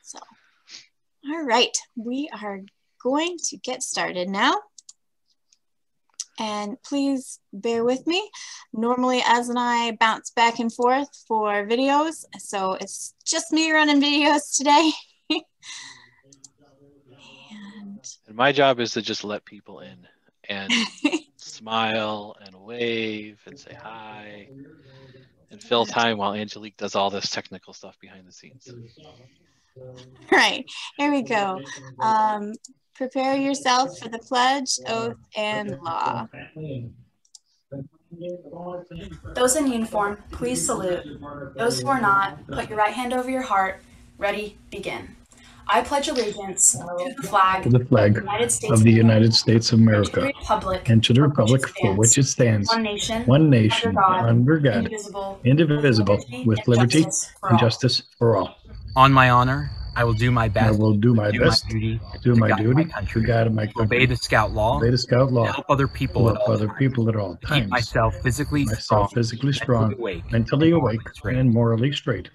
So, all right, we are going to get started now. And please bear with me. Normally, Az and I bounce back and forth for videos, so it's just me running videos today. And my job is to just let people in and smile and wave and say hi and fill time while Angelique does all this technical stuff behind the scenes. All right, here we go. Prepare yourself for the pledge, oath, and law. Those in uniform, please salute. Those who are not, put your right hand over your heart. Ready, begin. I pledge allegiance to the flag, of the United States of America, and to the republic for which it stands, one nation, under God, indivisible, with liberty and justice for all. On my honor, I will do my best. I will do my best. Do my duty to guide my country. Obey the Scout law. Obey the Scout law. Help other people at all times. Keep myself physically strong, mentally awake, and morally straight.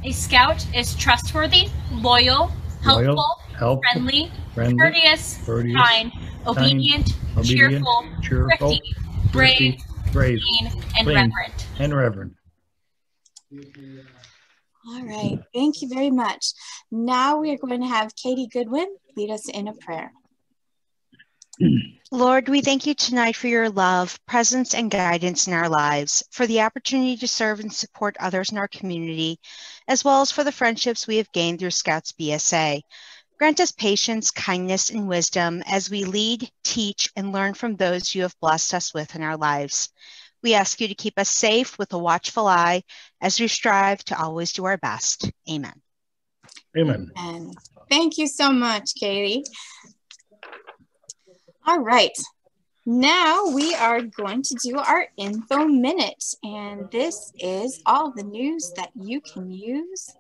A Scout is trustworthy, loyal, helpful, friendly, courteous, kind, obedient, cheerful, thrifty, brave, clean, and reverent. All right, thank you very much. Now we are going to have Katie Goodwin lead us in a prayer. Lord, we thank you tonight for your love, presence, and guidance in our lives, for the opportunity to serve and support others in our community, as well as for the friendships we have gained through Scouts BSA. Grant us patience, kindness, and wisdom as we lead, teach, and learn from those you have blessed us with in our lives. We ask you to keep us safe with a watchful eye as we strive to always do our best. Amen. Amen. And thank you so much, Katie. All right, now we are going to do our info minute, and this is all the news that you can use.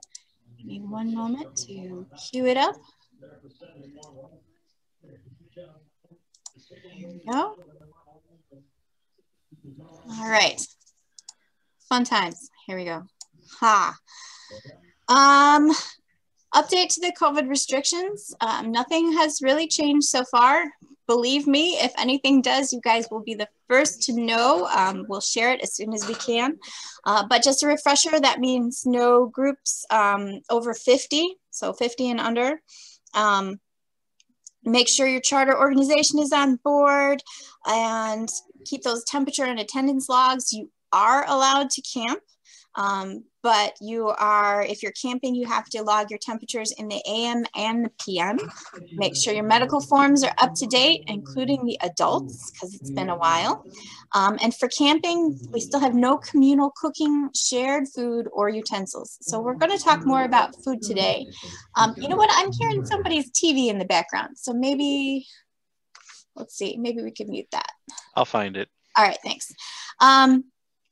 Give me one moment to cue it up. Here we go. All right, fun times. Here we go. Update to the COVID restrictions. Nothing has really changed so far. Believe me, if anything does, you guys will be the first to know. We'll share it as soon as we can. But just a refresher, that means no groups over 50, so 50 and under. Make sure your charter organization is on board and keep those temperature and attendance logs. You are allowed to camp, but if you're camping, you have to log your temperatures in the AM and the PM. Make sure your medical forms are up to date, including the adults, because it's been a while. And for camping, we still have no communal cooking, shared food, or utensils. So we're going to talk more about food today. You know what? I'm hearing somebody's TV in the background. So maybe, let's see, maybe we can mute that. I'll find it. All right, thanks.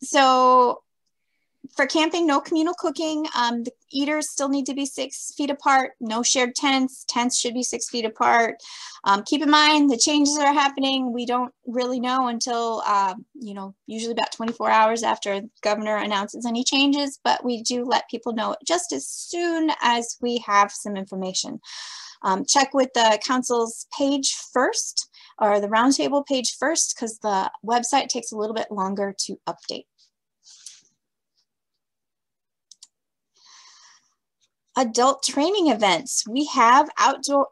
So for camping, no communal cooking. The eaters still need to be 6 feet apart. No shared tents. Tents should be 6 feet apart. Keep in mind the changes are happening. We don't really know until, usually about 24 hours after the governor announces any changes, but we do let people know just as soon as we have some information. Check with the council's page first, or the Roundtable page first, because the website takes a little bit longer to update. Adult training events. We have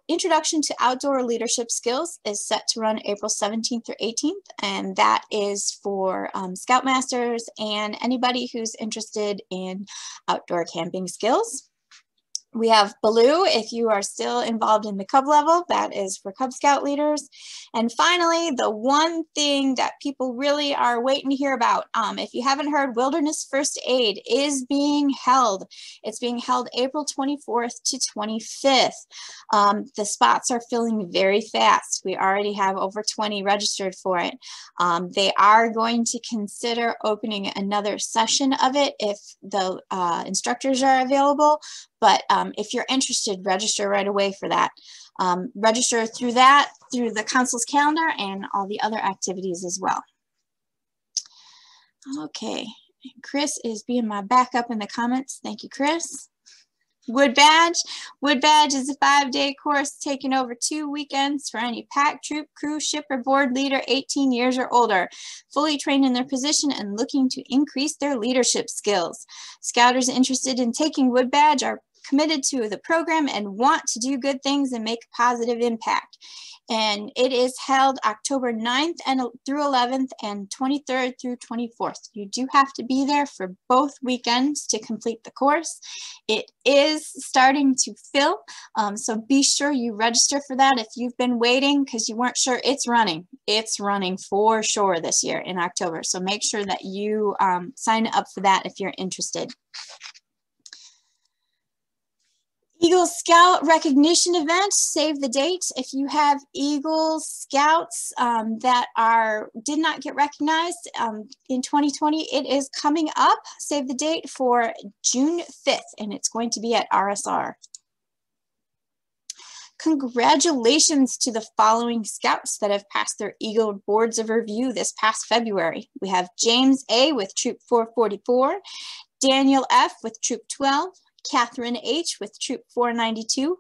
Introduction to Outdoor Leadership Skills is set to run April 17th through 18th, and that is for Scoutmasters and anybody who's interested in outdoor camping skills. We have Baloo, if you are still involved in the Cub level, that is for Cub Scout leaders. And finally, the one thing that people really are waiting to hear about, if you haven't heard, Wilderness First Aid is being held. It's being held April 24th to 25th. The spots are filling very fast. We already have over 20 registered for it. They are going to consider opening another session of it if the instructors are available. But if you're interested, register right away for that. Register through the council's calendar and all the other activities as well. Okay, Chris is being my backup in the comments. Thank you, Chris. Wood Badge. Wood Badge is a 5-day course taken over 2 weekends for any pack, troop, crew, ship, or board leader 18 years or older, fully trained in their position and looking to increase their leadership skills. Scouters interested in taking Wood Badge are committed to the program and want to do good things and make a positive impact. And it is held October 9th through 11th and 23rd through 24th. You do have to be there for both weekends to complete the course. It is starting to fill, so be sure you register for that if you've been waiting because you weren't sure. It's running. It's running for sure this year in October. So make sure that you sign up for that if you're interested. Eagle Scout recognition event, save the date. If you have Eagle Scouts that did not get recognized in 2020, it is coming up. Save the date for June 5th, and it's going to be at RSR. Congratulations to the following Scouts that have passed their Eagle Boards of Review this past February. We have James A. with Troop 444, Daniel F. with Troop 12, Catherine H. with Troop 492,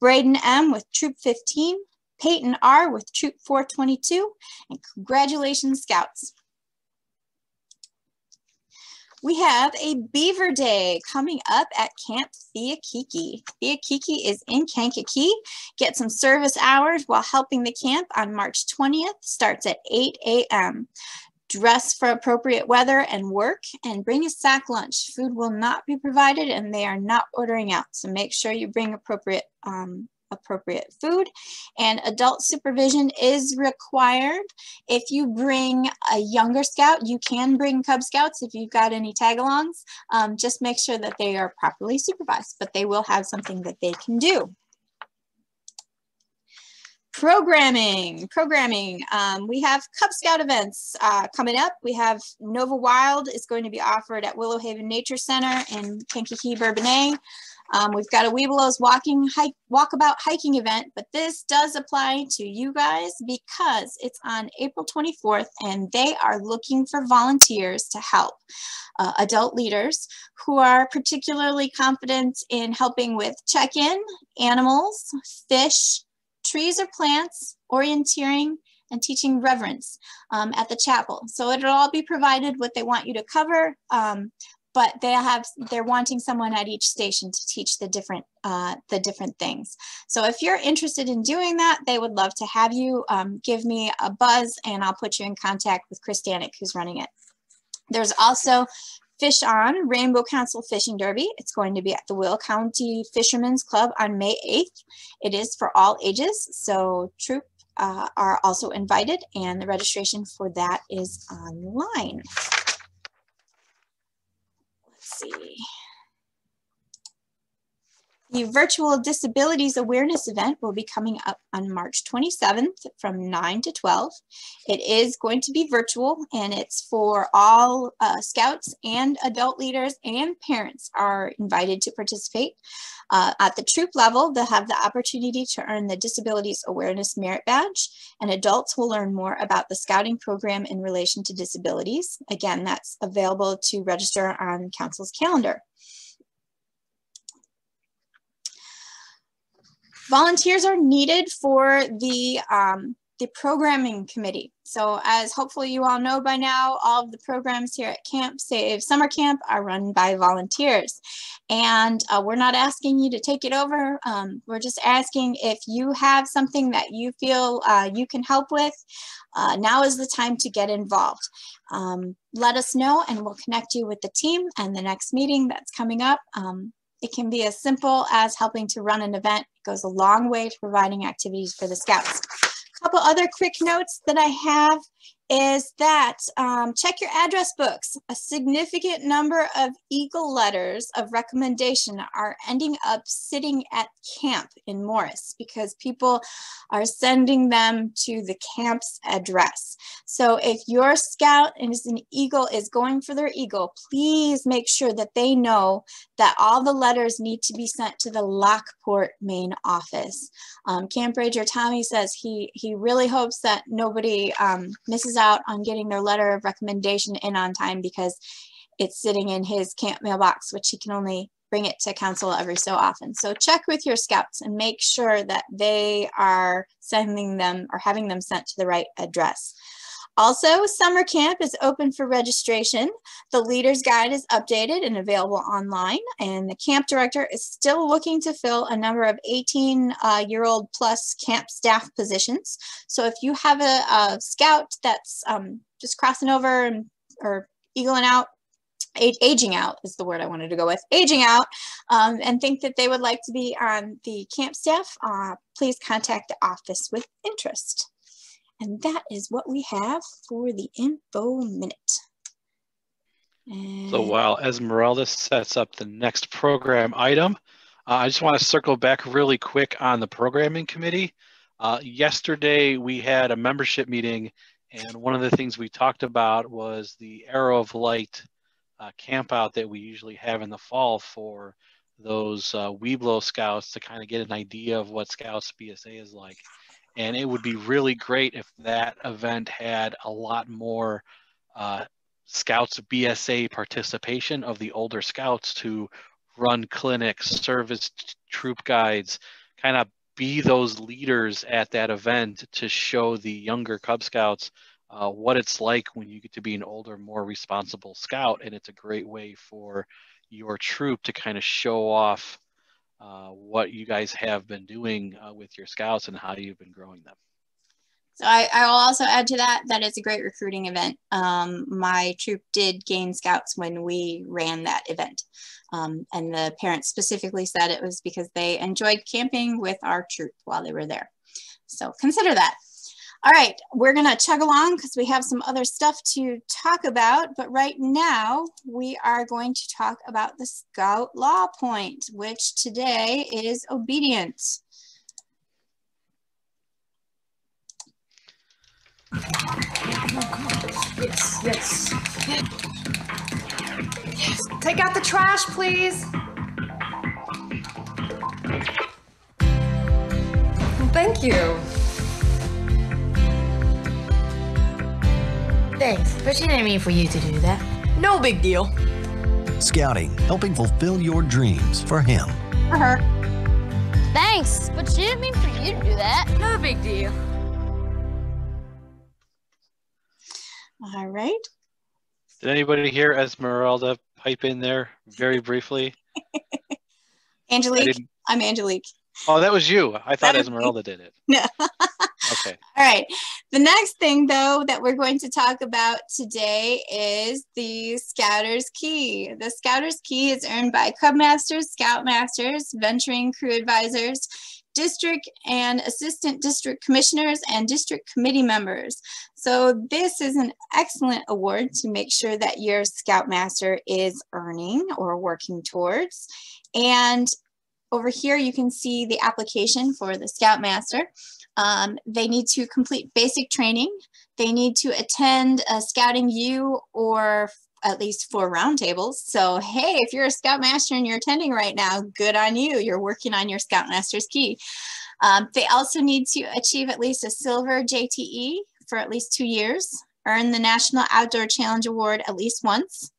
Braden M. with Troop 15, Peyton R. with Troop 422, and congratulations, Scouts. We have a Beaver Day coming up at Camp Theakiki. Theakiki is in Kankakee. Get some service hours while helping the camp on March 20th. Starts at 8 a.m. Dress for appropriate weather and work, and bring a sack lunch. Food will not be provided and they are not ordering out. So make sure you bring appropriate food, and adult supervision is required. If you bring a younger scout, you can bring Cub Scouts if you've got any tag-alongs. Just make sure that they are properly supervised, but they will have something that they can do. Programming. We have Cub Scout events coming up. We have Nova Wild is going to be offered at Willow Haven Nature Center in Kankakee, Bourbonnais. We've got a Webelos walkabout hiking event, but this does apply to you guys because it's on April 24th and they are looking for volunteers to help adult leaders who are particularly confident in helping with check-in, animals, fish, trees or plants, orienteering, and teaching reverence at the chapel. So it'll all be provided what they want you to cover, but they're wanting someone at each station to teach the different things. So if you're interested in doing that, they would love to have you. Give me a buzz and I'll put you in contact with Chris Danik, who's running it. There's also Fish On, Rainbow Council Fishing Derby. It's going to be at the Will County Fishermen's Club on May 8th. It is for all ages, so troop are also invited, and the registration for that is online. Let's see. The Virtual Disabilities Awareness event will be coming up on March 27th from 9 to 12. It is going to be virtual, and it's for all Scouts and adult leaders and parents are invited to participate. At the troop level, they'll have the opportunity to earn the Disabilities Awareness Merit Badge, and adults will learn more about the Scouting program in relation to disabilities. Again, that's available to register on Council's calendar. Volunteers are needed for the programming committee. So as hopefully you all know by now, all of the programs here at Camp Save Summer Camp are run by volunteers. And we're not asking you to take it over. We're just asking if you have something that you feel you can help with, now is the time to get involved. Let us know and we'll connect you with the team, and the next meeting that's coming up. It can be as simple as helping to run an event. It goes a long way to providing activities for the Scouts. A couple other quick notes that I have is that check your address books. A significant number of Eagle letters of recommendation are ending up sitting at camp in Morris because people are sending them to the camp's address. So if your Scout and is an Eagle is going for their Eagle, please make sure that they know that all the letters need to be sent to the Lockport main office. Camp Ranger Tommy says he really hopes that nobody misses out on getting their letter of recommendation in on time because it's sitting in his camp mailbox, which he can only bring it to council every so often. So check with your scouts and make sure that they are sending them or having them sent to the right address. Also, summer camp is open for registration. The leader's guide is updated and available online, and the camp director is still looking to fill a number of 18-year-old plus camp staff positions. So if you have a scout that's just crossing over or eagling out, aging out is the word I wanted to go with, aging out, and think that they would like to be on the camp staff, please contact the office with interest. And that is what we have for the info minute. And so while Esmeralda sets up the next program item, I just want to circle back really quick on the programming committee. Yesterday we had a membership meeting, and one of the things we talked about was the Arrow of Light camp out that we usually have in the fall for those Weeblo scouts to kind of get an idea of what Scouts BSA is like. And it would be really great if that event had a lot more Scouts BSA participation of the older scouts to run clinics, service troop guides, kind of be those leaders at that event to show the younger Cub Scouts what it's like when you get to be an older, more responsible scout. And it's a great way for your troop to kind of show off what you guys have been doing with your scouts and how you've been growing them. So I will also add to that it's a great recruiting event. My troop did gain scouts when we ran that event. And the parents specifically said it was because they enjoyed camping with our troop while they were there. So consider that. All right, we're gonna chug along because we have some other stuff to talk about, but right now we are going to talk about the Scout Law Point, which today is obedience. Yes, yes. Yes, take out the trash, please. Thank you. Thanks, but she didn't mean for you to do that. No big deal. Scouting, helping fulfill your dreams for him. For her. Thanks, but she didn't mean for you to do that. No big deal. All right. Did anybody hear Esmeralda pipe in there very briefly? Angelique, I'm Angelique. Oh, that was you. I thought Esmeralda did it. No. Okay. All right. The next thing, though, that we're going to talk about today is the Scouter's Key. The Scouter's Key is earned by Cub Masters, Scoutmasters, venturing crew advisors, district and assistant district commissioners, and district committee members. So this is an excellent award to make sure that your Scoutmaster is earning or working towards. And over here, you can see the application for the Scoutmaster. They need to complete basic training. They need to attend a Scouting U or at least 4 roundtables. So, hey, if you're a Scoutmaster and you're attending right now, good on you. You're working on your Scoutmaster's Key. They also need to achieve at least a silver JTE for at least 2 years, earn the National Outdoor Challenge Award at least once,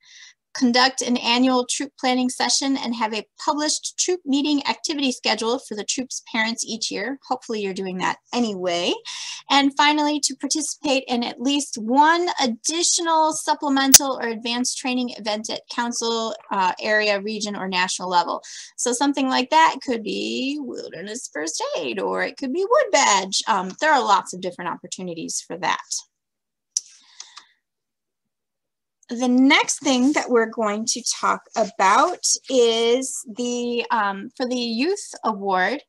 conduct an annual troop planning session, and have a published troop meeting activity schedule for the troop's parents each year. Hopefully you're doing that anyway. And finally, to participate in at least one additional supplemental or advanced training event at council, area, region, or national level. So something like that could be wilderness first aid, or it could be wood badge. There are lots of different opportunities for that. The next thing that we're going to talk about is the, for the Youth Award,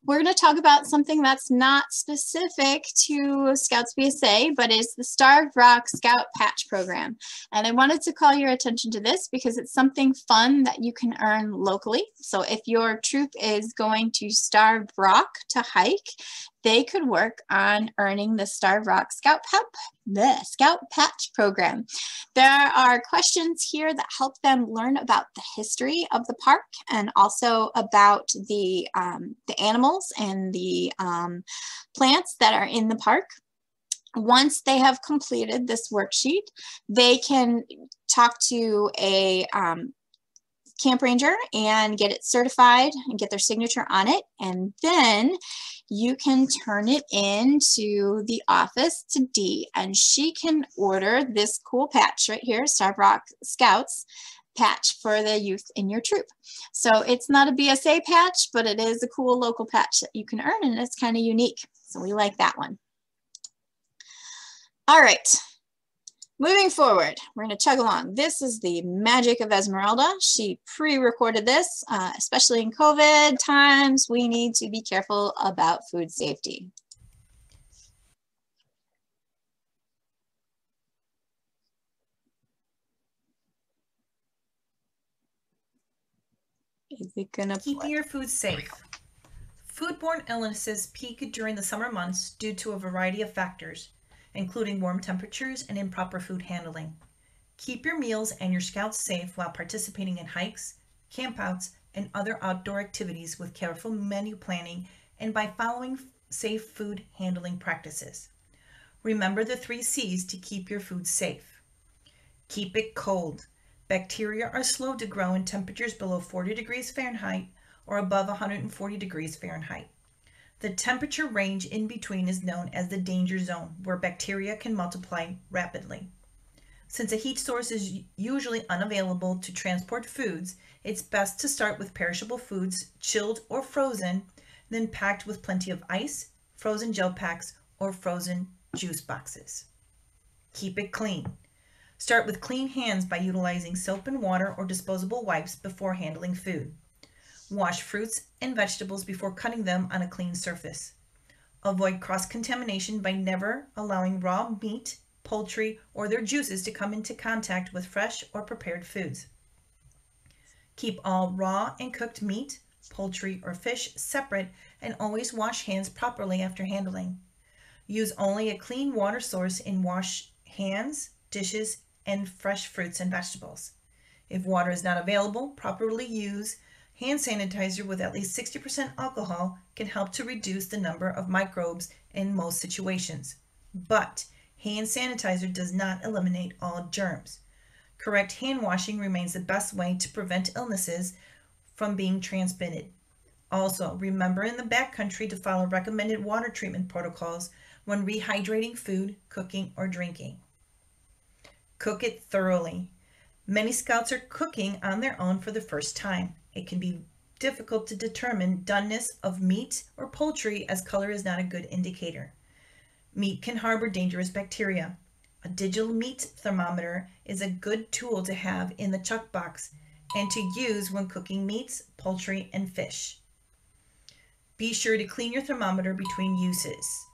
we're going to talk about something that's not specific to Scouts BSA, but is the Starvrock Scout Patch Program. And I wanted to call your attention to this because it's something fun that you can earn locally. So if your troop is going to Starvrock to hike, they could work on earning the Starvrock Scout Patch Program. There are questions here that help them learn about the history of the park and also about the animals and the plants that are in the park. Once they have completed this worksheet, they can talk to a camp ranger and get it certified and get their signature on it. And then you can turn it into the office to Dee, and she can order this cool patch right here, Starvrock Scouts patch for the youth in your troop. So it's not a BSA patch, but it is a cool local patch that you can earn, and it's kind of unique. So we like that one. All right. Moving forward, we're going to chug along. This is the magic of Esmeralda. She pre-recorded this, especially in COVID times. We need to be careful about food safety. Is it gonna play? Keeping your food safe. Foodborne illnesses peak during the summer months due to a variety of factors, including warm temperatures and improper food handling. Keep your meals and your scouts safe while participating in hikes, campouts, and other outdoor activities with careful menu planning and by following safe food handling practices. Remember the 3 C's to keep your food safe. Keep it cold. Bacteria are slow to grow in temperatures below 40 degrees Fahrenheit or above 140 degrees Fahrenheit. The temperature range in between is known as the danger zone, where bacteria can multiply rapidly. Since a heat source is usually unavailable to transport foods, it's best to start with perishable foods, chilled or frozen, then packed with plenty of ice, frozen gel packs, or frozen juice boxes. Keep it clean. Start with clean hands by utilizing soap and water or disposable wipes before handling food. Wash fruits and vegetables before cutting them on a clean surface. Avoid cross-contamination by never allowing raw meat, poultry, or their juices to come into contact with fresh or prepared foods. Keep all raw and cooked meat, poultry, or fish separate and always wash hands properly after handling. Use only a clean water source and wash hands, dishes, and fresh fruits and vegetables. If water is not available, properly use hand sanitizer with at least 60% alcohol can help to reduce the number of microbes in most situations. But hand sanitizer does not eliminate all germs. Correct hand washing remains the best way to prevent illnesses from being transmitted. Also, remember in the backcountry to follow recommended water treatment protocols when rehydrating food, cooking, or drinking. Cook it thoroughly. Many scouts are cooking on their own for the first time. It can be difficult to determine doneness of meat or poultry as color is not a good indicator. Meat can harbor dangerous bacteria. A digital meat thermometer is a good tool to have in the chuck box and to use when cooking meats, poultry, and fish. Be sure to clean your thermometer between uses.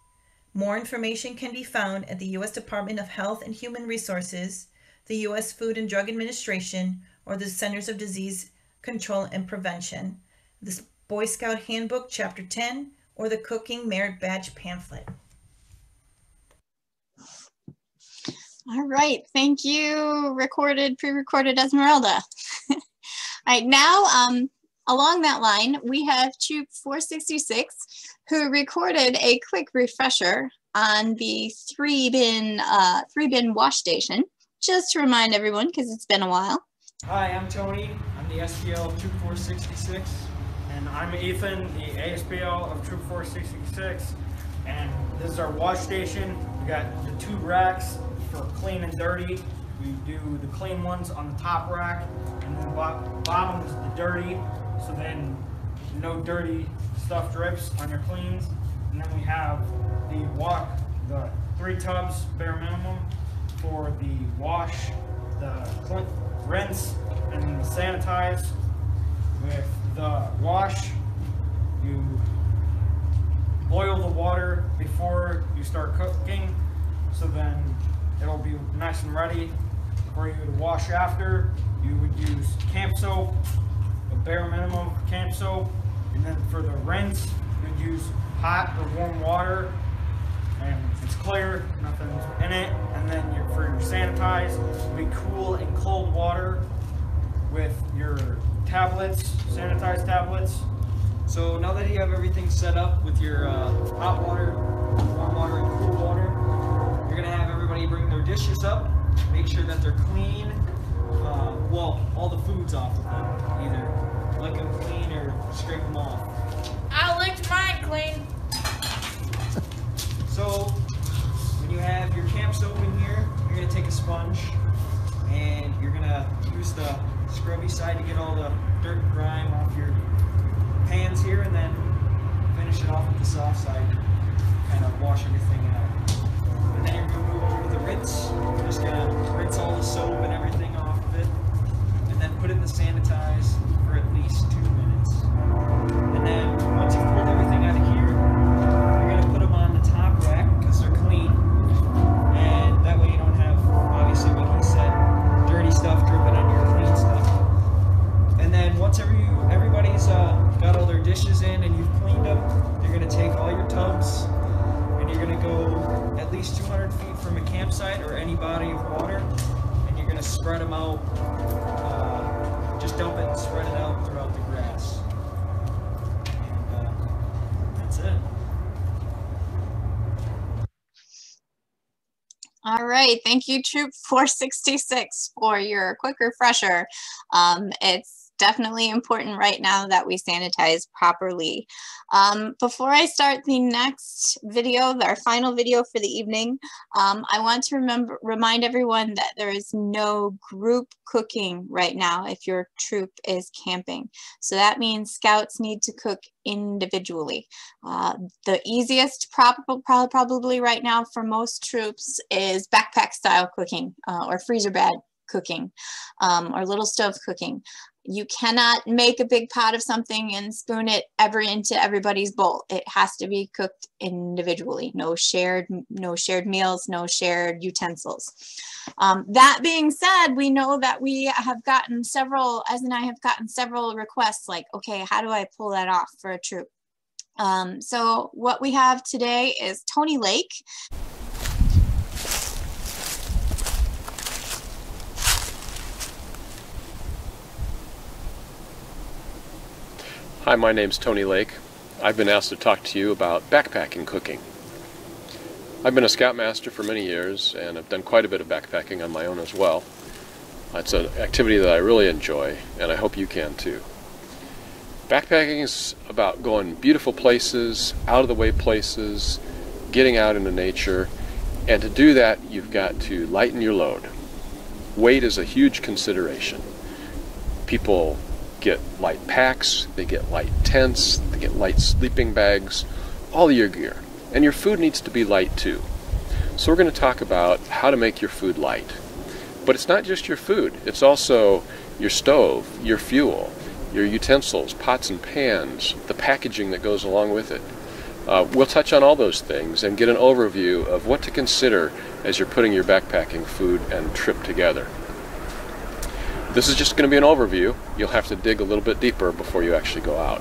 More information can be found at the U.S. Department of Health and Human Resources, the U.S. Food and Drug Administration, or the Centers of Disease Control and Prevention, the Boy Scout Handbook, Chapter 10, or the Cooking Merit Badge pamphlet. All right, thank you, pre-recorded Esmeralda. All right, now along that line, we have Troop 466, who recorded a quick refresher on the three bin wash station, just to remind everyone, because it's been a while. Hi, I'm Tony. I'm the SPL of Troop 466, and I'm Ethan, the ASPL of Troop 466, and this is our wash station. We got the 2 racks for clean and dirty. We do the clean ones on the top rack, and then the bottom is the dirty, so then no dirty stuff drips on your cleans. And then we have the 3 tubs bare minimum for the wash, the rinse, and then the sanitize. With the wash, you boil the water before you start cooking, so then it'll be nice and ready for you to wash after. You would use camp soap, a bare minimum of camp soap, and then for the rinse, you'd use hot or warm water, and it's clear, nothing's in it. And then for your sanitize, it'll be cool and cold water with your tablets, sanitized tablets. So now that you have everything set up with your hot water, warm water, and cool water, you're gonna have everybody bring their dishes up, make sure that they're clean, well, all the foods off of them. Either lick them clean or scrape them off. I licked mine clean. So, when you have your camp stove in here, you're going to take a sponge and you're going to use the scrubby side to get all the dirt and grime off your pans here, and then finish it off with the soft side, kind of wash everything out. And then you're going to move over to the rinse. You're just going to rinse all the soap and everything off of it, and then put it in the sanitize for at least 2 minutes. And then once you've pulled everything out of here, you're going to put them on the top rack because they're clean, and that way you don't have, obviously, like he said, dirty stuff dripping on your clean stuff. And then once everybody's got all their dishes in and you've cleaned them, you're going to take all your tubs and you're going to go at least 200 feet from a campsite or any body of water, and you're going to spread them out, just dump it and spread it out throughout the grass. And that's it. All right, thank you, Troop 466, for your quick refresher. It's definitely important right now that we sanitize properly. Before I start the next video, our final video for the evening, I want to remind everyone that there is no group cooking right now if your troop is camping. So that means scouts need to cook individually. The easiest probably right now for most troops is backpack style cooking or freezer bag cooking or little stove cooking. You cannot make a big pot of something and spoon it into everybody's bowl. It has to be cooked individually. No shared meals, no shared utensils. That being said, we know that we have gotten several, Ez and I have gotten several requests like, okay, how do I pull that off for a troop? So what we have today is Tony Lake. Hi, my name's Tony Lake. I've been asked to talk to you about backpacking cooking. I've been a Scoutmaster for many years and I've done quite a bit of backpacking on my own as well. It's an activity that I really enjoy and I hope you can too. Backpacking is about going beautiful places, out of the way places, getting out into nature, and to do that you've got to lighten your load. Weight is a huge consideration. People get light packs, they get light tents, they get light sleeping bags, all your gear. And your food needs to be light too. So we're going to talk about how to make your food light. But it's not just your food, it's also your stove, your fuel, your utensils, pots and pans, the packaging that goes along with it. We'll touch on all those things and get an overview of what to consider as you're putting your backpacking food and trip together. This is just going to be an overview. You'll have to dig a little bit deeper before you actually go out.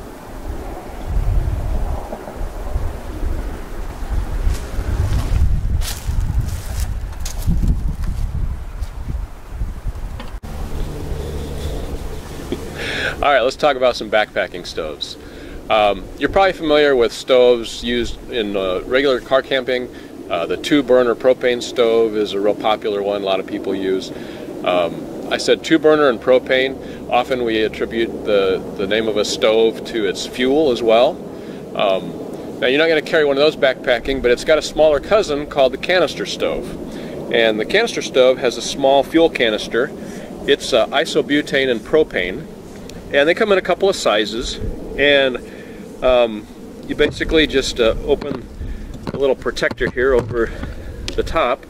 All right, let's talk about some backpacking stoves. You're probably familiar with stoves used in regular car camping. The 2-burner propane stove is a real popular one a lot of people use. I said 2-burner and propane. Often we attribute the name of a stove to its fuel as well. Now you're not going to carry one of those backpacking, but it's got a smaller cousin called the canister stove. And the canister stove has a small fuel canister. It's isobutane and propane. And they come in a couple of sizes. And you basically just open a little protector here over the top,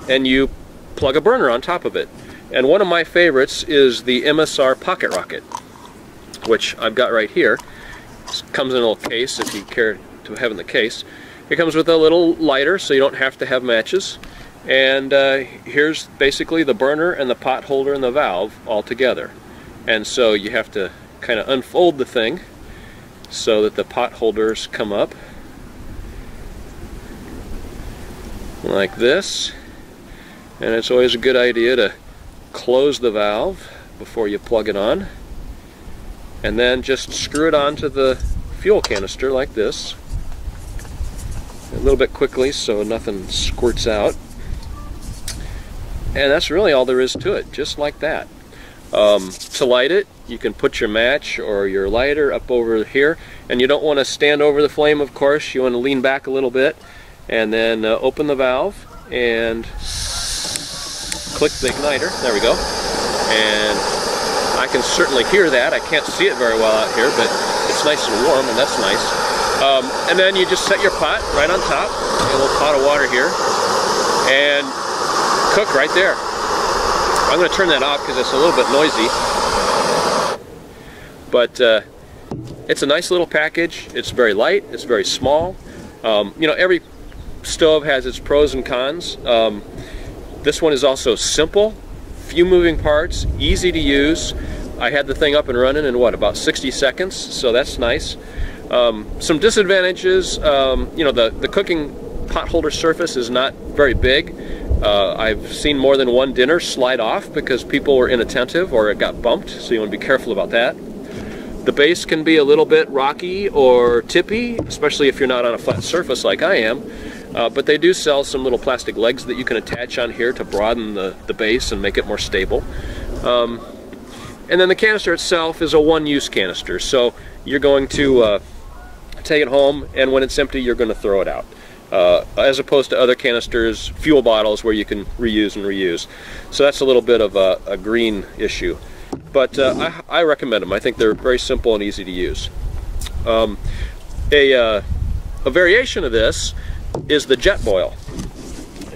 and you plug a burner on top of it. And one of my favorites is the Msr Pocket Rocket, which I've got right here. It comes in a little case if you care to have in the case. It comes with a little lighter so you don't have to have matches. And here's basically the burner and the pot holder and the valve all together. And so you have to kind of unfold the thing so that the pot holders come up like this. And it's always a good idea to close the valve before you plug it on, and then just screw it onto the fuel canister like this a little bit quickly so nothing squirts out. And that's really all there is to it, just like that. To light it, you can put your match or your lighter up over here, and you don't want to stand over the flame, of course. You want to lean back a little bit, and then open the valve and click the igniter. There we go. And I can certainly hear that. I can't see it very well out here, but it's nice and warm, and that's nice. And then you just set your pot right on top, a little pot of water here, and cook right there. I'm going to turn that off because it's a little bit noisy. But it's a nice little package. It's very light. It's very small. You know, every stove has its pros and cons. This one is also simple, few moving parts, easy to use. I had the thing up and running in what, about 60 seconds, so that's nice. Some disadvantages, you know, the cooking pot holder surface is not very big. I've seen more than one dinner slide off because people were inattentive or it got bumped, so you want to be careful about that. The base can be a little bit rocky or tippy, especially if you're not on a flat surface like I am. But they do sell some little plastic legs that you can attach on here to broaden the base and make it more stable. And then the canister itself is a one-use canister, so you're going to take it home, and when it's empty, you're going to throw it out. As opposed to other canisters, fuel bottles, where you can reuse and reuse. So that's a little bit of a green issue. But I recommend them. I think they're very simple and easy to use. A variation of this is the jet boil.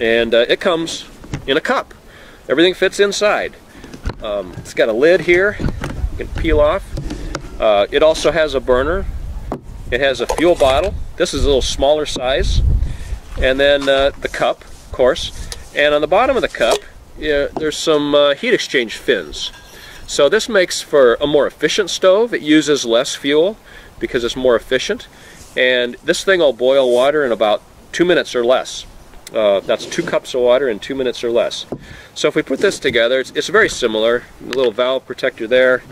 And it comes in a cup. Everything fits inside. It's got a lid here. You can peel off. It also has a burner. It has a fuel bottle. This is a little smaller size. And then the cup, of course. And on the bottom of the cup, there's some heat exchange fins. So this makes for a more efficient stove. It uses less fuel because it's more efficient. And this thing will boil water in about 2 minutes or less. That's 2 cups of water in 2 minutes or less. So if we put this together, it's very similar. A little valve protector there.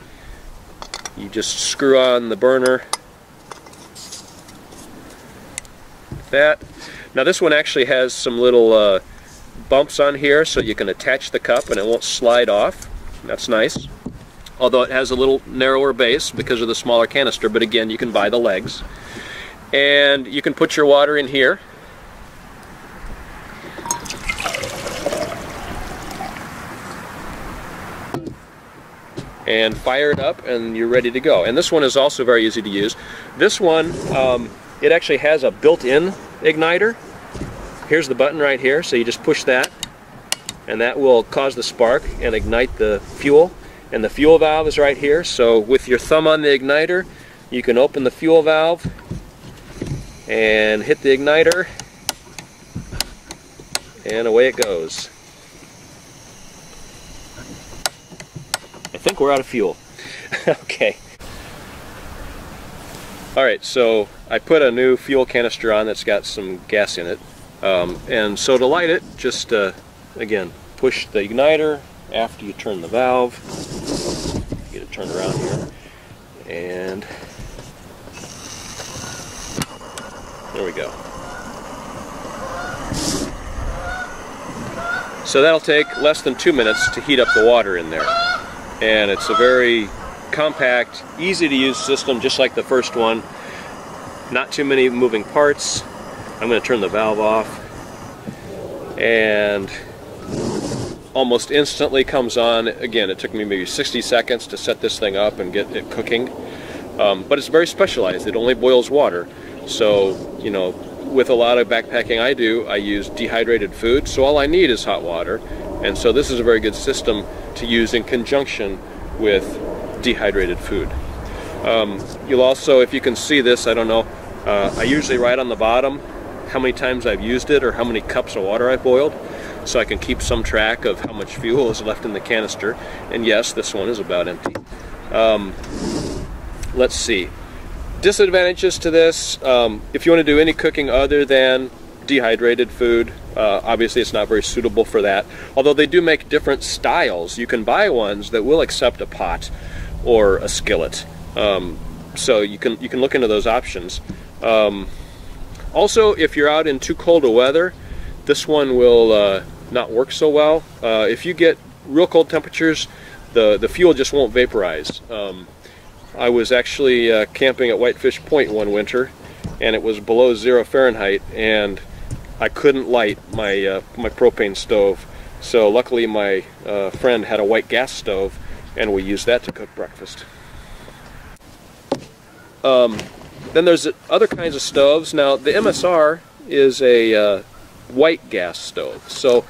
You just screw on the burner. That. Now this one actually has some little bumps on here so you can attach the cup and it won't slide off. That's nice. Although it has a little narrower base because of the smaller canister, but again, you can buy the legs. And you can put your water in here. And fire it up and you're ready to go. And this one is also very easy to use. This one, it actually has a built-in igniter. Here's the button right here, so you just push that and that will cause the spark and ignite the fuel. And the fuel valve is right here, so with your thumb on the igniter you can open the fuel valve and hit the igniter and away it goes. I think we're out of fuel. Okay. Alright, so I put a new fuel canister on that's got some gas in it. And so to light it, just again, push the igniter after you turn the valve. Get it turned around here. And there we go. So that'll take less than 2 minutes to heat up the water in there. And it's a very compact, easy to use system, just like the first one. Not too many moving parts. I'm going to turn the valve off. And almost instantly comes on. Again, it took me maybe 60 seconds to set this thing up and get it cooking. But it's very specialized. It only boils water. So, you know, with a lot of backpacking I do, I use dehydrated food. So all I need is hot water. And so this is a very good system to use in conjunction with dehydrated food. You'll also, if you can see this, I don't know, I usually write on the bottom how many times I've used it or how many cups of water I've boiled, so I can keep some track of how much fuel is left in the canister. And yes, this one is about empty. Let's see. Disadvantages to this, if you want to do any cooking other than dehydrated food, obviously it's not very suitable for that. Although they do make different styles. You can buy ones that will accept a pot or a skillet. So you can look into those options. Also, if you're out in too cold a weather, this one will not work so well. If you get real cold temperatures, the fuel just won't vaporize. I was actually camping at Whitefish Point one winter, and it was below 0 Fahrenheit, and I couldn't light my my propane stove. So luckily my friend had a white gas stove, and we used that to cook breakfast. Then there's other kinds of stoves. Now the MSR is a white gas stove. So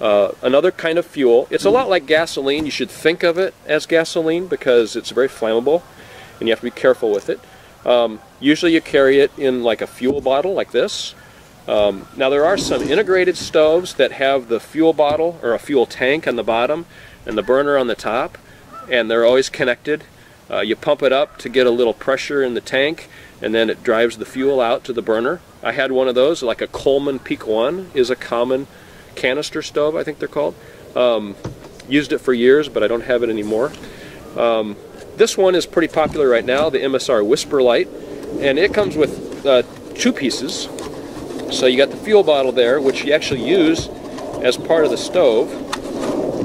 another kind of fuel. It's a lot like gasoline. You should think of it as gasoline because it's very flammable and you have to be careful with it. Usually you carry it in like a fuel bottle like this. Now there are some integrated stoves that have the fuel bottle or a fuel tank on the bottom and the burner on the top, and they're always connected. You pump it up to get a little pressure in the tank, and then it drives the fuel out to the burner. I had one of those, like a Coleman Peak 1 is a common canister stove, I think they're called. Used it for years, but I don't have it anymore. This one is pretty popular right now, the Msr Whisper Light, and it comes with 2 pieces. So you got the fuel bottle there, which you actually use as part of the stove,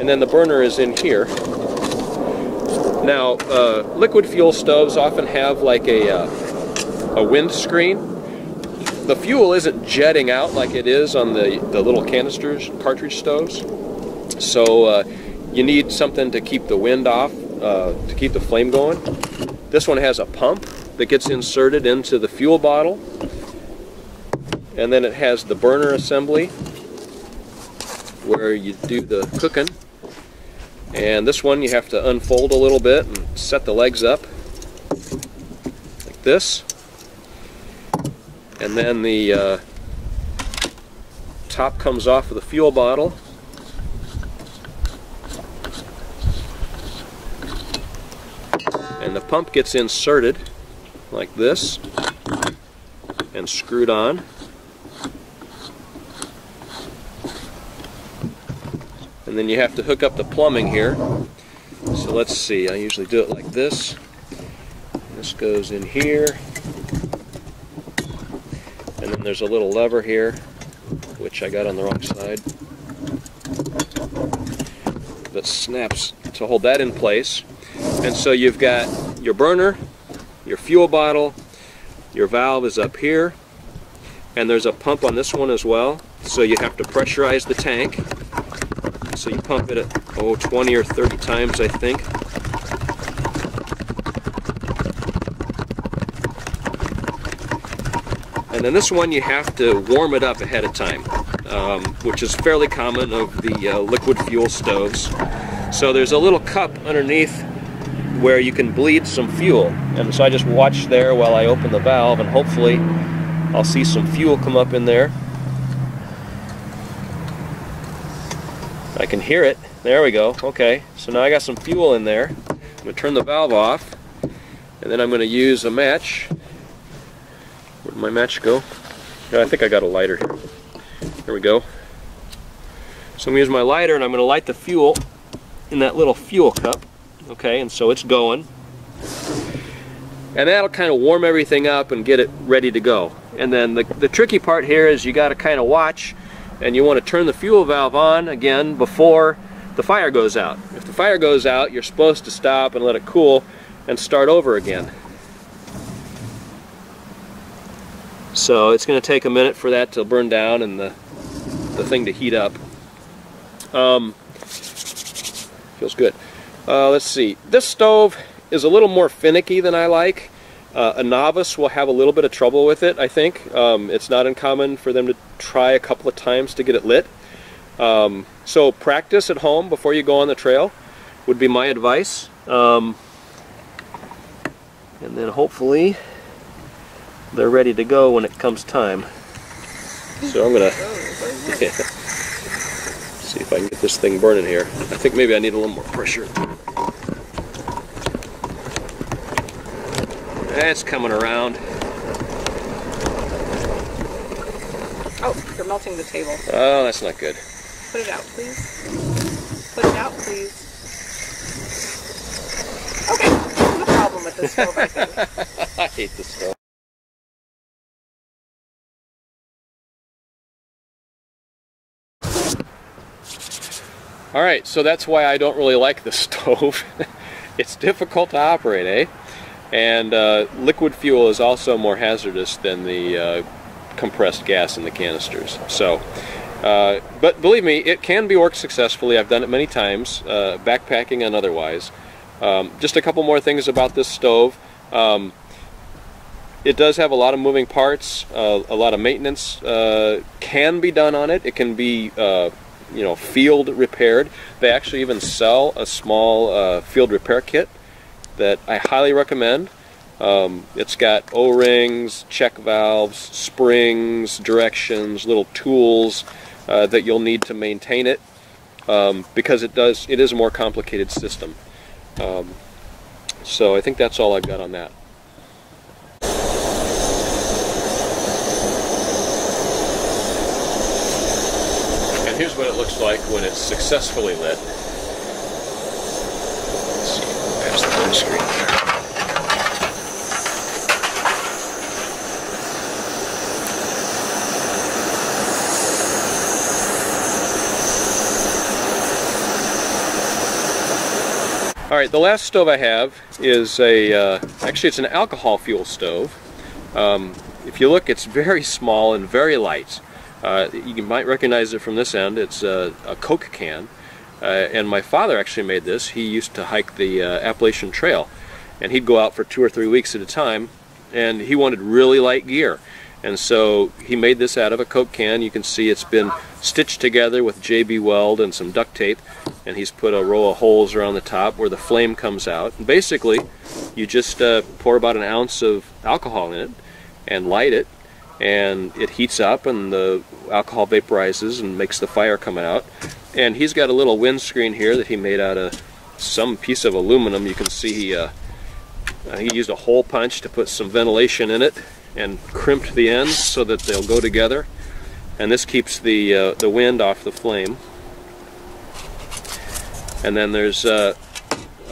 and then the burner is in here. Now, liquid fuel stoves often have like a wind screen. The fuel isn't jetting out like it is on the little canisters, cartridge stoves. So you need something to keep the wind off, to keep the flame going. This one has a pump that gets inserted into the fuel bottle. And then it has the burner assembly where you do the cooking. And this one you have to unfold a little bit and set the legs up like this. And then the top comes off of the fuel bottle. And the pump gets inserted like this and screwed on. And then you have to hook up the plumbing here. So let's see, I usually do it like this. This goes in here. And then there's a little lever here, which I got on the wrong side, that snaps to hold that in place. And so you've got your burner, your fuel bottle, your valve is up here, and there's a pump on this one as well. So you have to pressurize the tank. So you pump it at 20 or 30 times, I think. And then this one you have to warm it up ahead of time, which is fairly common of the liquid fuel stoves. So there's a little cup underneath where you can bleed some fuel. And so I just watch there while I open the valve, and hopefully I'll see some fuel come up in there. I can hear it. There we go. Okay, so now I got some fuel in there. I'm going to turn the valve off, and then I'm going to use a match. Where'd my match go? I think I got a lighter here. There we go. So I'm going to use my lighter, and I'm going to light the fuel in that little fuel cup. Okay, and so it's going. And that'll kind of warm everything up and get it ready to go. And then the tricky part here is you got to kind of watch, and you want to turn the fuel valve on again before the fire goes out. If the fire goes out, you're supposed to stop and let it cool and start over again. So it's going to take a minute for that to burn down and the thing to heat up. Feels good. Let's see. This stove is a little more finicky than I like. A novice will have a little bit of trouble with it, I think. It's not uncommon for them to try a couple of times to get it lit. So practice at home before you go on the trail would be my advice. And then hopefully they're ready to go when it comes time. So I'm gonna see if I can get this thing burning here. I think maybe I need a little more pressure. It's coming around. Oh, you're melting the table. Oh, that's not good. Put it out, please. Put it out, please. Okay, that's the problem with this stove, I think. I hate this stove. All right, so that's why I don't really like the stove. It's difficult to operate, eh? And liquid fuel is also more hazardous than the compressed gas in the canisters. So, but believe me, it can be worked successfully. I've done it many times, backpacking and otherwise. Just a couple more things about this stove. It does have a lot of moving parts. A lot of maintenance can be done on it. It can be you know, field repaired. They actually even sell a small field repair kit that I highly recommend. It's got O-rings, check valves, springs, directions, little tools that you'll need to maintain it because it is a more complicated system. So I think that's all I've got on that. And here's what it looks like when it's successfully lit. Let's see, past the windscreen there. All right, the last stove I have is actually it's an alcohol fuel stove. If you look, it's very small and very light. You might recognize it from this end. It's a Coke can. And my father actually made this. He used to hike the Appalachian Trail. And he'd go out for 2 or 3 weeks at a time. And he wanted really light gear. And so he made this out of a Coke can. You can see it's been stitched together with JB Weld and some duct tape. And he's put a row of holes around the top where the flame comes out. And basically, you just pour about an ounce of alcohol in it and light it. And it heats up and the alcohol vaporizes and makes the fire come out. And he's got a little windscreen here that he made out of some piece of aluminum. You can see he used a hole punch to put some ventilation in it and crimped the ends so that they'll go together. And this keeps the wind off the flame. And then there's a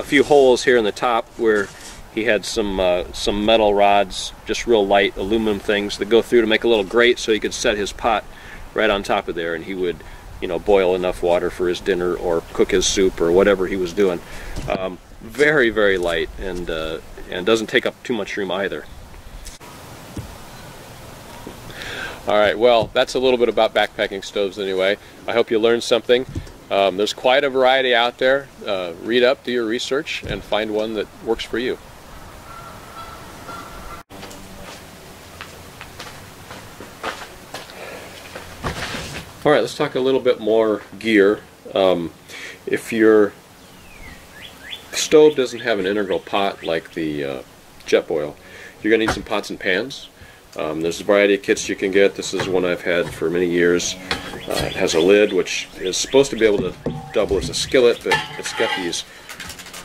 few holes here in the top where he had some metal rods, just real light aluminum things that go through to make a little grate so he could set his pot right on top of there, and he would, you know, boil enough water for his dinner or cook his soup or whatever he was doing. Very, very light and doesn't take up too much room either. All right, well, that's a little bit about backpacking stoves anyway. I hope you learned something. There's quite a variety out there. Read up, do your research, and find one that works for you. All right, let's talk a little bit more gear. If your stove doesn't have an integral pot like the Jetboil, you're going to need some pots and pans. There's a variety of kits you can get. This is one I've had for many years. It has a lid which is supposed to be able to double as a skillet, but it's got these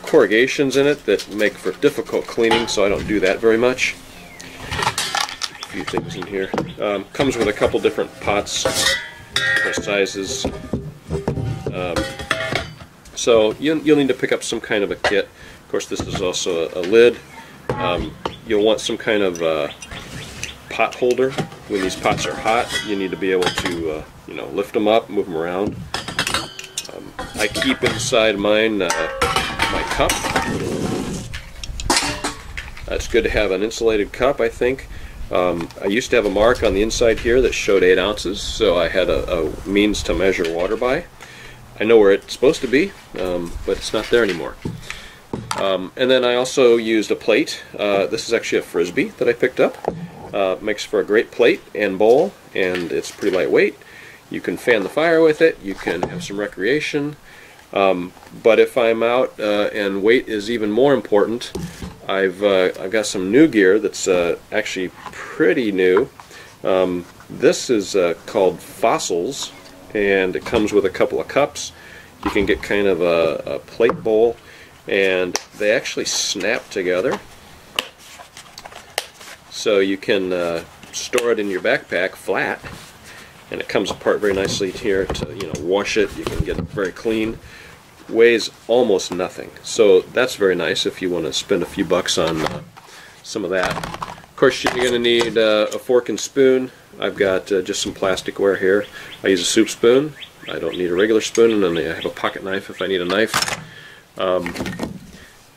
corrugations in it that make for difficult cleaning, so I don't do that very much. A few things in here. Comes with a couple different pots, different sizes. So you'll need to pick up some kind of a kit. Of course, this is also a lid. You'll want some kind of pot holder. When these pots are hot, you need to be able to you know, lift them up, move them around. I keep inside mine my cup. It's good to have an insulated cup, I think. I used to have a mark on the inside here that showed 8 ounces, so I had a means to measure water by. I know where it's supposed to be, but it's not there anymore. And then I also used a plate. This is actually a Frisbee that I picked up. Makes for a great plate and bowl, and it's pretty lightweight. You can fan the fire with it, you can have some recreation, but if I'm out and weight is even more important, I've got some new gear that's actually pretty new. This is called Fossils, and it comes with a couple of cups. You can get kind of a plate bowl, and they actually snap together. So you can store it in your backpack flat, and it comes apart very nicely here to, you know, wash it. You can get it very clean. Weighs almost nothing, so that's very nice if you want to spend a few bucks on some of that. Of course, you're going to need a fork and spoon. I've got just some plasticware here. I use a soup spoon. I don't need a regular spoon, and then I have a pocket knife if I need a knife.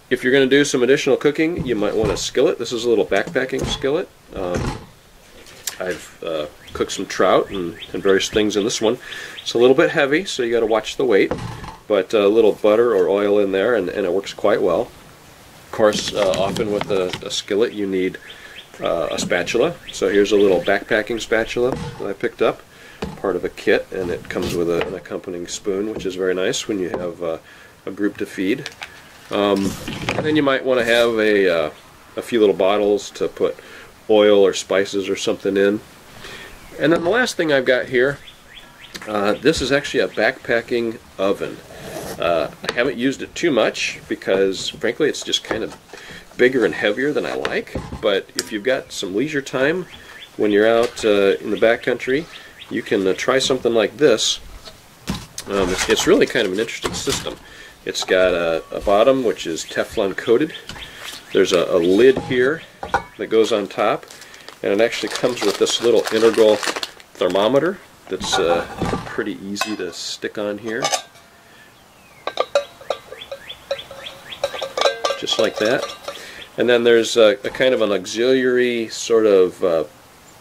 If you're going to do some additional cooking, you might want a skillet. This is a little backpacking skillet. I've cooked some trout and various things in this one. It's a little bit heavy, so you got to watch the weight, but a little butter or oil in there, and it works quite well. Of course, often with a skillet you need a spatula. So here's a little backpacking spatula that I picked up, part of a kit, and it comes with an accompanying spoon, which is very nice when you have a group to feed. And then you might want to have a few little bottles to put oil or spices or something in. And then the last thing I've got here, this is actually a backpacking oven. I haven't used it too much because frankly it's just kind of bigger and heavier than I like, but if you've got some leisure time when you're out in the backcountry, you can try something like this. It's really kind of an interesting system. It's got a bottom which is Teflon coated. There's a lid here that goes on top, and it actually comes with this little integral thermometer that's pretty easy to stick on here. Just like that. And then there's a kind of an auxiliary sort of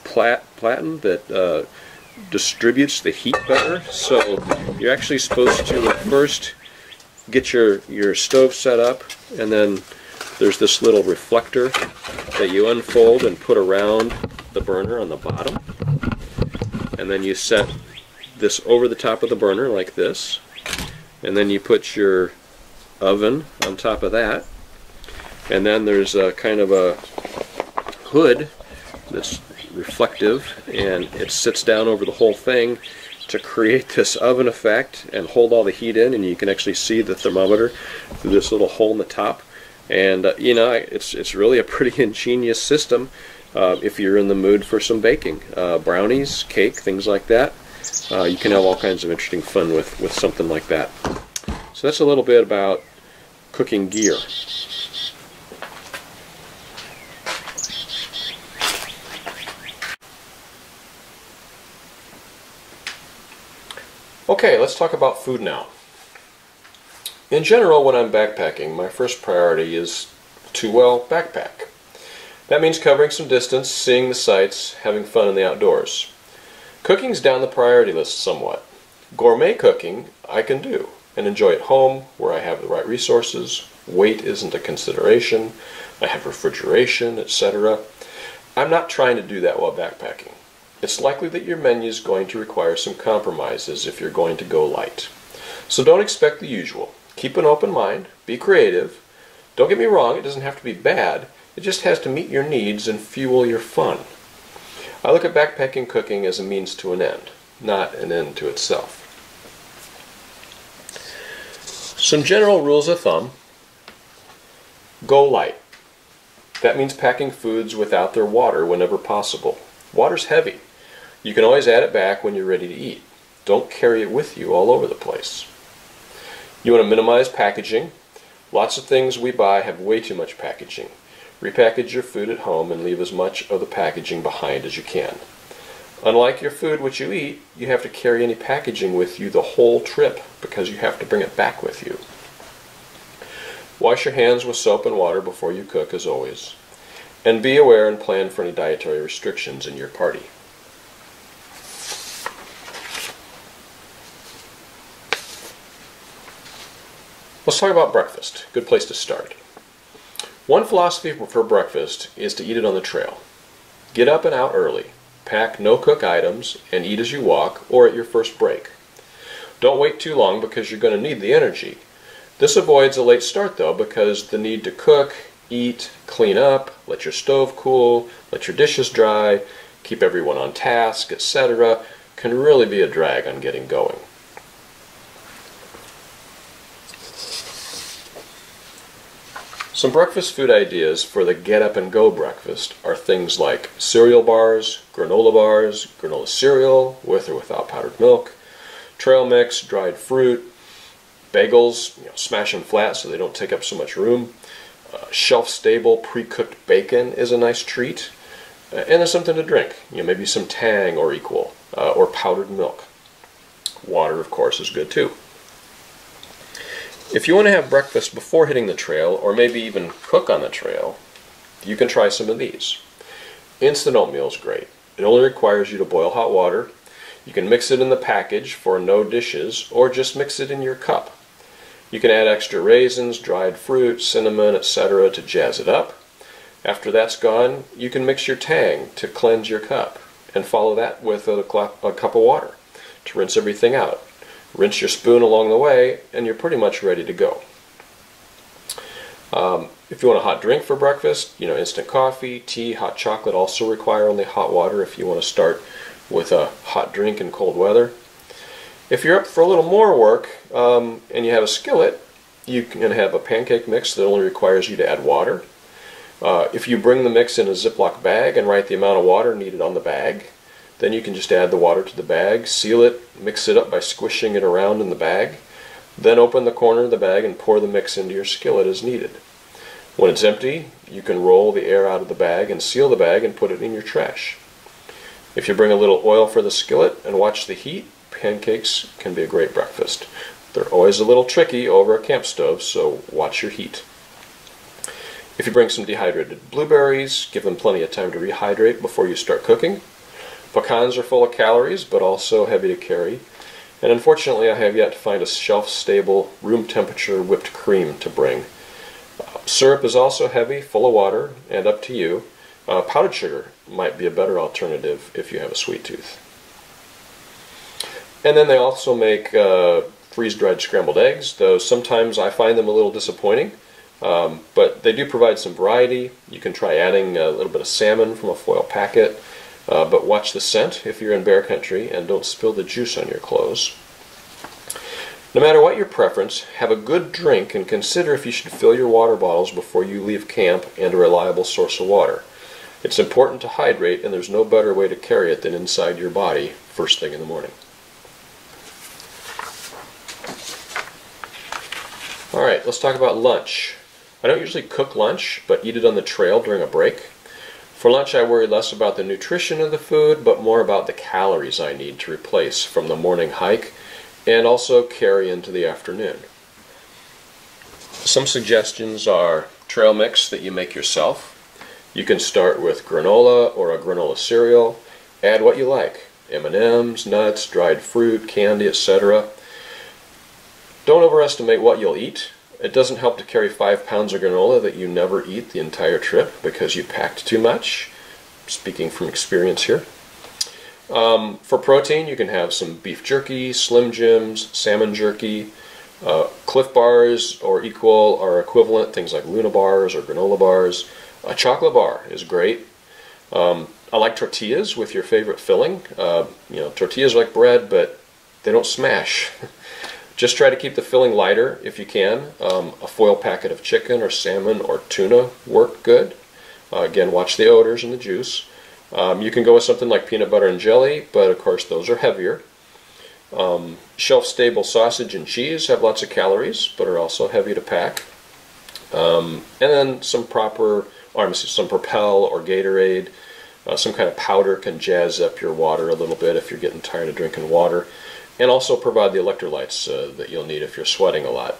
platen that distributes the heat better. So you're actually supposed to first get your stove set up, and then there's this little reflector that you unfold and put around the burner on the bottom, and then you set this over the top of the burner like this, and then you put your oven on top of that, and then there's a kind of a hood that's reflective, and it sits down over the whole thing to create this oven effect and hold all the heat in, and you can actually see the thermometer through this little hole in the top. And you know, it's really a pretty ingenious system if you're in the mood for some baking. Brownies, cake, things like that. You can have all kinds of interesting fun with something like that. So that's a little bit about cooking gear. Okay, let's talk about food now. In general, when I'm backpacking, my first priority is to, well, backpack. That means covering some distance, seeing the sights, having fun in the outdoors. Cooking's down the priority list somewhat. Gourmet cooking I can do and enjoy at home where I have the right resources, weight isn't a consideration, I have refrigeration, etc. I'm not trying to do that while backpacking. It's likely that your menu is going to require some compromises if you're going to go light. So don't expect the usual. Keep an open mind, be creative. Don't get me wrong, it doesn't have to be bad, it just has to meet your needs and fuel your fun. I look at backpacking cooking as a means to an end, not an end to itself. Some general rules of thumb. Go light. That means packing foods without their water whenever possible. Water's heavy. You can always add it back when you're ready to eat. Don't carry it with you all over the place. You want to minimize packaging. Lots of things we buy have way too much packaging. Repackage your food at home and leave as much of the packaging behind as you can. Unlike your food which you eat, you have to carry any packaging with you the whole trip because you have to bring it back with you. Wash your hands with soap and water before you cook, as always. And be aware and plan for any dietary restrictions in your party. Let's talk about breakfast. Good place to start. One philosophy for breakfast is to eat it on the trail. Get up and out early. Pack no-cook items and eat as you walk or at your first break. Don't wait too long because you're going to need the energy. This avoids a late start though, because the need to cook, eat, clean up, let your stove cool, let your dishes dry, keep everyone on task, etc. can really be a drag on getting going. Some breakfast food ideas for the get up and go breakfast are things like cereal bars, granola cereal with or without powdered milk, trail mix, dried fruit, bagels, smash them flat so they don't take up so much room. Shelf-stable pre-cooked bacon is a nice treat. And then something to drink, maybe some Tang or Equal, or powdered milk. Water, of course, is good too. If you want to have breakfast before hitting the trail, or maybe even cook on the trail, you can try some of these. Instant oatmeal is great. It only requires you to boil hot water. You can mix it in the package for no dishes, or just mix it in your cup. You can add extra raisins, dried fruit, cinnamon, etc. to jazz it up. After that's gone, you can mix your tang to cleanse your cup, and follow that with a cup of water to rinse everything out. Rinse your spoon along the way, and you're pretty much ready to go. If you want a hot drink for breakfast, instant coffee, tea, hot chocolate also require only hot water if you want to start with a hot drink in cold weather. If you're up for a little more work and you have a skillet, you can have a pancake mix that only requires you to add water. If you bring the mix in a Ziploc bag and write the amount of water needed on the bag, then you can just add the water to the bag, seal it, mix it up by squishing it around in the bag, then open the corner of the bag and pour the mix into your skillet as needed. When it's empty, you can roll the air out of the bag and seal the bag and put it in your trash. If you bring a little oil for the skillet and watch the heat, pancakes can be a great breakfast. They're always a little tricky over a camp stove, so watch your heat. If you bring some dehydrated blueberries, give them plenty of time to rehydrate before you start cooking. Pecans are full of calories, but also heavy to carry. And unfortunately, I have yet to find a shelf-stable, room-temperature whipped cream to bring. Syrup is also heavy, full of water, and up to you. Powdered sugar might be a better alternative if you have a sweet tooth. And then they also make freeze-dried scrambled eggs, though sometimes I find them a little disappointing. But they do provide some variety. You can try adding a little bit of salmon from a foil packet. But watch the scent if you're in bear country, and don't spill the juice on your clothes. No matter what your preference, have a good drink and consider if you should fill your water bottles before you leave camp and a reliable source of water. It's important to hydrate, and there's no better way to carry it than inside your body first thing in the morning. Alright, let's talk about lunch. I don't usually cook lunch, but eat it on the trail during a break. For lunch, I worry less about the nutrition of the food, but more about the calories I need to replace from the morning hike and also carry into the afternoon. Some suggestions are trail mix that you make yourself. You can start with granola or a granola cereal. Add what you like: M&Ms, nuts, dried fruit, candy, etc. Don't overestimate what you'll eat. It doesn't help to carry 5 pounds of granola that you never eat the entire trip because you packed too much. Speaking from experience here. For protein, you can have some beef jerky, Slim Jims, salmon jerky, Cliff Bars or equal or equivalent, things like Luna bars or granola bars. A chocolate bar is great. I like tortillas with your favorite filling. Tortillas are like bread, but they don't smash. Just try to keep the filling lighter if you can. A foil packet of chicken or salmon or tuna work good. Again, watch the odors and the juice. You can go with something like peanut butter and jelly, but of course those are heavier. Shelf-stable sausage and cheese have lots of calories, but are also heavy to pack. And then some Propel or Gatorade. Some kind of powder can jazz up your water a little bit if you're getting tired of drinking water. And also provide the electrolytes that you'll need if you're sweating a lot.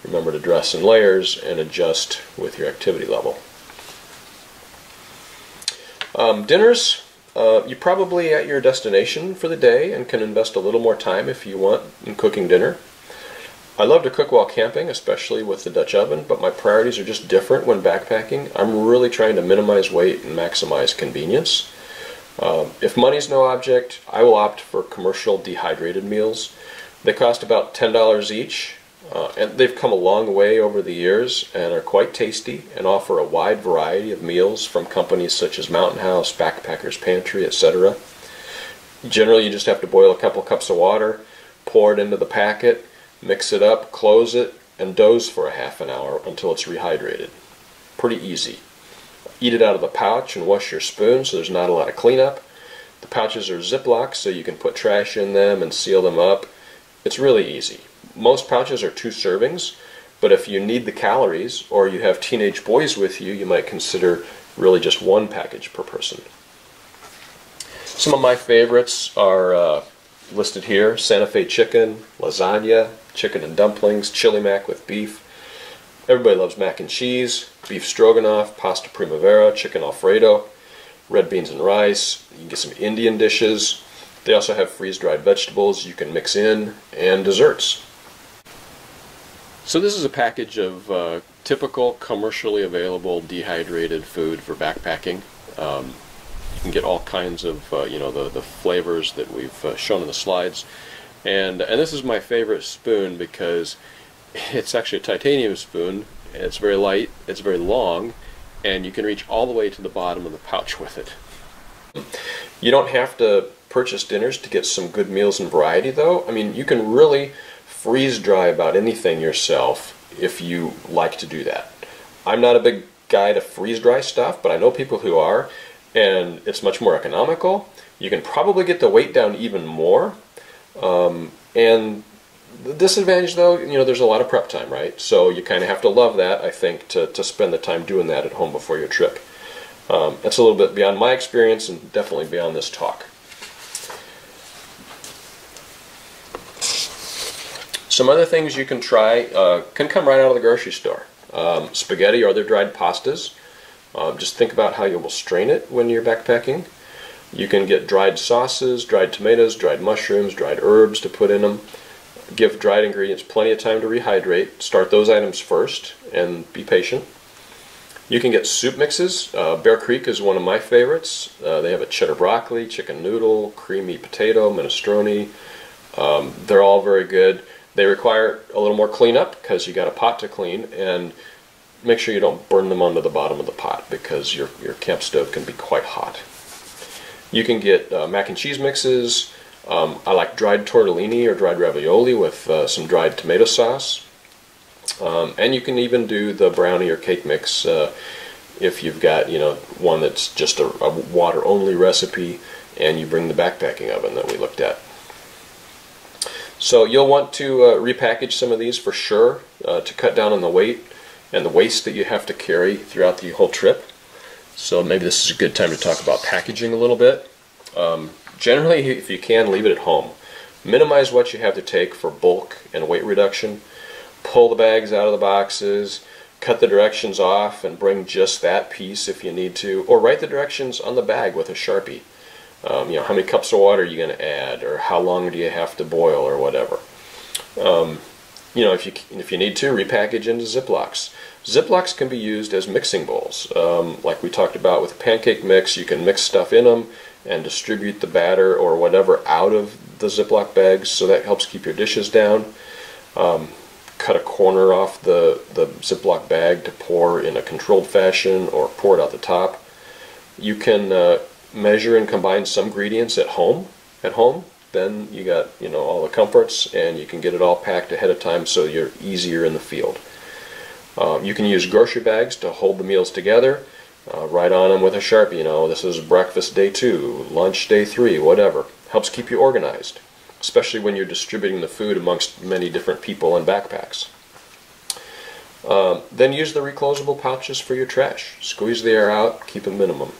Remember to dress in layers and adjust with your activity level. Dinners, you're probably at your destination for the day and can invest a little more time if you want in cooking dinner. I love to cook while camping, especially with the Dutch oven, but my priorities are just different when backpacking. I'm really trying to minimize weight and maximize convenience. If money's no object, I will opt for commercial dehydrated meals. They cost about $10 each, and they've come a long way over the years and are quite tasty and offer a wide variety of meals from companies such as Mountain House, Backpacker's Pantry, etc. Generally, you just have to boil a couple cups of water, pour it into the packet, mix it up, close it, and doze for a half an hour until it's rehydrated. Pretty easy. Eat it out of the pouch and wash your spoon so there's not a lot of cleanup. The pouches are Ziploc so you can put trash in them and seal them up. It's really easy. Most pouches are 2 servings, but if you need the calories or you have teenage boys with you, you might consider really just 1 package per person. Some of my favorites are listed here: Santa Fe chicken, lasagna, chicken and dumplings, chili mac with beef. Everybody loves mac and cheese, beef stroganoff, pasta primavera, chicken alfredo, red beans and rice. You can get some Indian dishes. They also have freeze-dried vegetables you can mix in, and desserts. So this is a package of typical commercially available dehydrated food for backpacking. You can get all kinds of the flavors that we've shown in the slides, and this is my favorite spoon because it's actually a titanium spoon. It's very light, it's very long, and you can reach all the way to the bottom of the pouch with it. You don't have to purchase dinners to get some good meals and variety, though. I mean, you can really freeze dry about anything yourself if you like to do that. I'm not a big guy to freeze dry stuff, but I know people who are, and it's much more economical. You can probably get the weight down even more. And the disadvantage, though, there's a lot of prep time, right? So you kind of have to love that, I think, to spend the time doing that at home before your trip. That's a little bit beyond my experience and definitely beyond this talk. Some other things you can try can come right out of the grocery store. Spaghetti or other dried pastas. Just think about how you will strain it when you're backpacking. You can get dried sauces, dried tomatoes, dried mushrooms, dried herbs to put in them. Give dried ingredients plenty of time to rehydrate. Start those items first and be patient. You can get soup mixes. Bear Creek is one of my favorites. They have a cheddar broccoli, chicken noodle, creamy potato, minestrone. They're all very good. They require a little more cleanup because you got a pot to clean, and make sure you don't burn them onto the bottom of the pot because your camp stove can be quite hot. You can get mac and cheese mixes. I like dried tortellini or dried ravioli with some dried tomato sauce. And you can even do the brownie or cake mix if you've got one that's just a water-only recipe and you bring the backpacking oven that we looked at. So you'll want to repackage some of these for sure to cut down on the weight and the waste that you have to carry throughout the whole trip. So maybe this is a good time to talk about packaging a little bit. Generally, if you can, leave it at home. Minimize what you have to take for bulk and weight reduction. Pull the bags out of the boxes, cut the directions off and bring just that piece if you need to, or write the directions on the bag with a Sharpie. How many cups of water are you going to add, or how long do you have to boil, or whatever. If you need to, repackage into Ziplocs. Ziplocs can be used as mixing bowls. Like we talked about with a pancake mix, you can mix stuff in them and distribute the batter or whatever out of the Ziploc bags, so that helps keep your dishes down. Cut a corner off the Ziploc bag to pour in a controlled fashion, or pour it out the top. You can measure and combine some ingredients at home. Then you got all the comforts, and you can get it all packed ahead of time so you're easier in the field. You can use grocery bags to hold the meals together. Write on them with a Sharpie, this is breakfast day 2, lunch day 3, whatever. Helps keep you organized, especially when you're distributing the food amongst many different people and backpacks. Then use the reclosable pouches for your trash. Squeeze the air out, keep a minimum.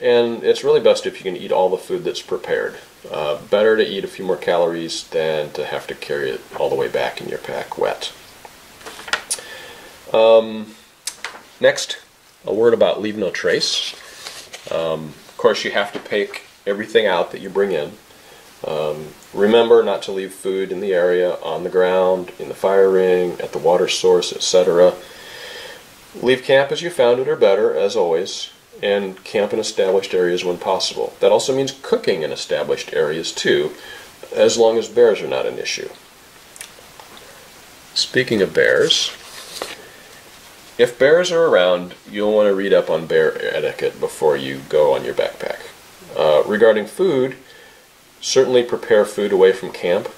And it's really best if you can eat all the food that's prepared. Better to eat a few more calories than to have to carry it all the way back in your pack wet. Next, a word about leave no trace. Of course, you have to pick everything out that you bring in. Remember not to leave food in the area, on the ground, in the fire ring, at the water source, etc. Leave camp as you found it, or better, as always, and camp in established areas when possible. That also means cooking in established areas too, as long as bears are not an issue. Speaking of bears, if bears are around, you'll want to read up on bear etiquette before you go on your backpack. Regarding food, certainly prepare food away from camp.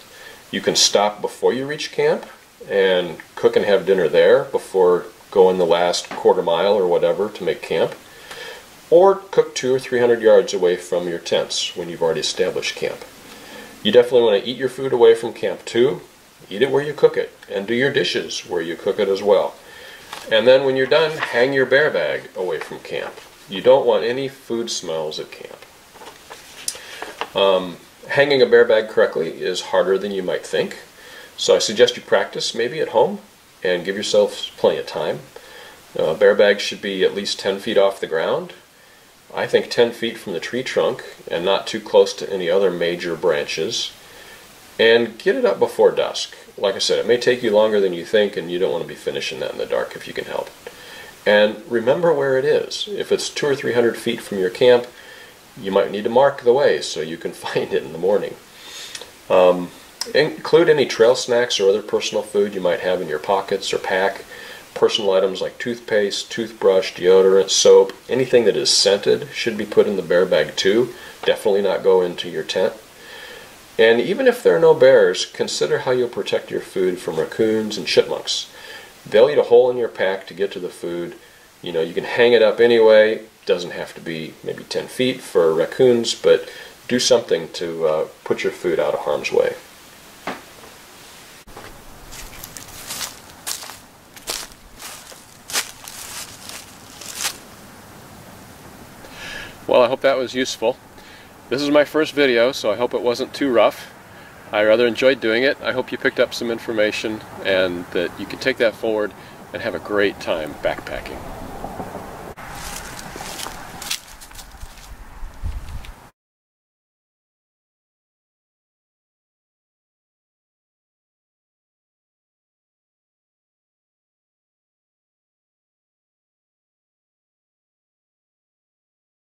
You can stop before you reach camp and cook and have dinner there before going the last quarter mile or whatever to make camp. Or cook 200 or 300 yards away from your tents when you've already established camp. You definitely want to eat your food away from camp too. Eat it where you cook it, and do your dishes where you cook it as well. And then when you're done, hang your bear bag away from camp. You don't want any food smells at camp. Hanging a bear bag correctly is harder than you might think, so I suggest you practice maybe at home and give yourself plenty of time. A bear bag should be at least 10 feet off the ground. I think 10 feet from the tree trunk and not too close to any other major branches. And get it up before dusk. Like I said, it may take you longer than you think, and you don't want to be finishing that in the dark if you can help it. And remember where it is. If it's 200 or 300 feet from your camp, you might need to mark the way so you can find it in the morning. Include any trail snacks or other personal food you might have in your pockets or pack. Personal items like toothpaste, toothbrush, deodorant, soap, anything that is scented should be put in the bear bag too. Definitely not go into your tent. And even if there are no bears, consider how you'll protect your food from raccoons and chipmunks. They'll eat a hole in your pack to get to the food. You know, you can hang it up anyway. Doesn't have to be maybe 10 feet for raccoons, but do something to put your food out of harm's way. Well, I hope that was useful. This is my first video, so I hope it wasn't too rough. I rather enjoyed doing it. I hope you picked up some information and that you can take that forward and have a great time backpacking.